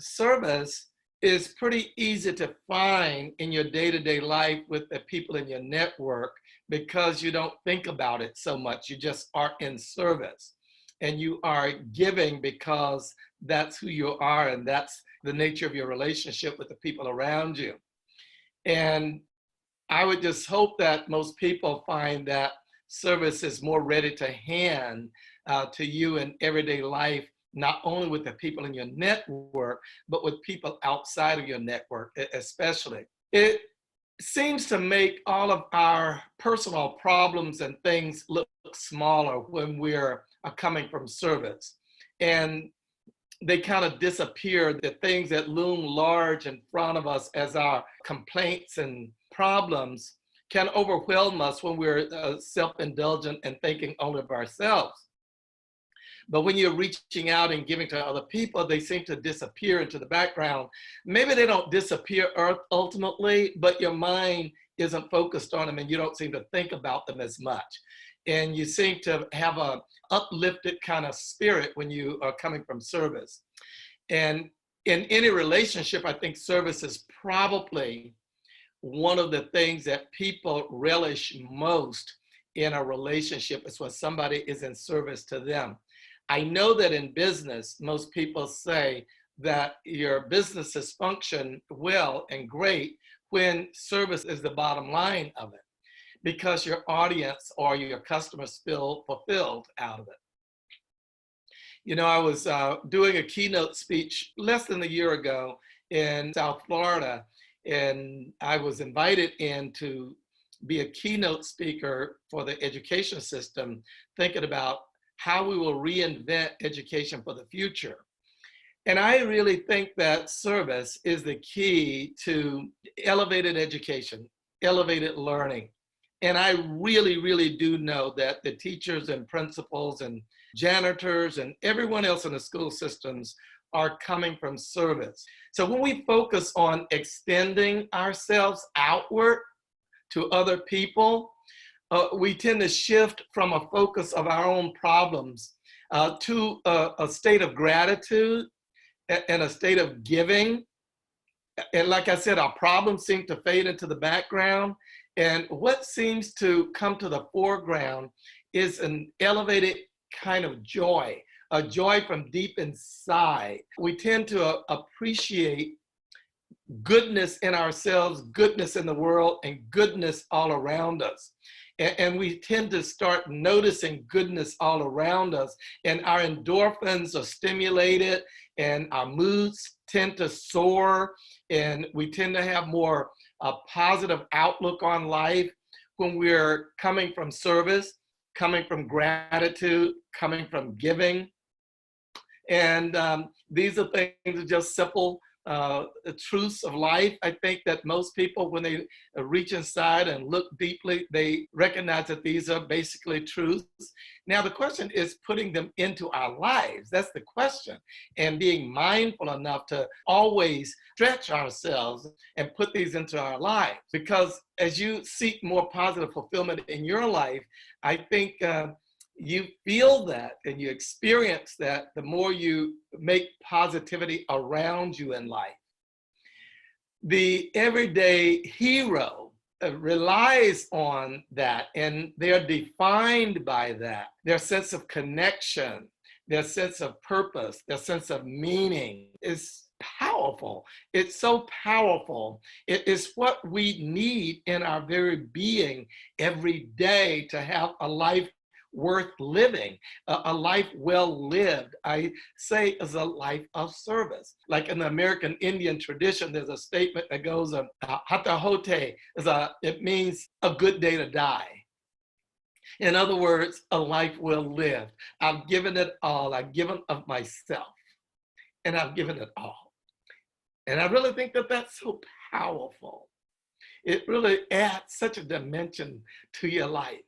service is pretty easy to find in your day-to-day life with the people in your network because you don't think about it so much. You just are in service and you are giving because that's who you are and that's the nature of your relationship with the people around you. And I would just hope that most people find that service is more ready to hand to you in everyday life, not only with the people in your network, but with people outside of your network, especially. It seems to make all of our personal problems and things look smaller when we're coming from service. And they kind of disappear. The things that loom large in front of us as our complaints and problems can overwhelm us when we're self-indulgent and thinking only of ourselves. But when you're reaching out and giving to other people, they seem to disappear into the background. Maybe they don't disappear ultimately, but your mind isn't focused on them and you don't seem to think about them as much. And you seem to have a uplifted kind of spirit when you are coming from service. And in any relationship, I think service is probably one of the things that people relish most in a relationship is when somebody is in service to them. I know that in business, most people say that your businesses function well and great when service is the bottom line of it, because your audience or your customers feel fulfilled out of it. You know, I was doing a keynote speech less than a year ago in South Florida, and I was invited in to be a keynote speaker for the education system, thinking about how we will reinvent education for the future. And I really think that service is the key to elevated education, elevated learning. And I really, really do know that the teachers and principals and janitors and everyone else in the school systems are coming from service. So when we focus on extending ourselves outward to other people, we tend to shift from a focus of our own problems to a state of gratitude and a state of giving. And like I said, our problems seem to fade into the background. And what seems to come to the foreground is an elevated kind of joy, a joy from deep inside. We tend to appreciate goodness in ourselves, goodness in the world, and goodness all around us. And we tend to start noticing goodness all around us, and our endorphins are stimulated, and our moods tend to soar, and we tend to have more a positive outlook on life when we're coming from service, coming from gratitude, coming from giving. And these are things, just simple truths of life. I think that most people, when they reach inside and look deeply, they recognize that these are basically truths. Now, the question is putting them into our lives. That's the question. And being mindful enough to always stretch ourselves and put these into our lives. Because as you seek more positive fulfillment in your life, I think you feel that and you experience that the more you make positivity around you in life. The everyday hero relies on that, and they're defined by that. Their sense of connection, their sense of purpose, their sense of meaning is powerful. It's so powerful. It is what we need in our very being every day to have a life worth living, a life well lived. I say is a life of service. Like in the American Indian tradition, there's a statement that goes, Hatahote, it means a good day to die. In other words, a life well lived. I've given it all. I've given of myself, and I've given it all. And I really think that that's so powerful. It really adds such a dimension to your life.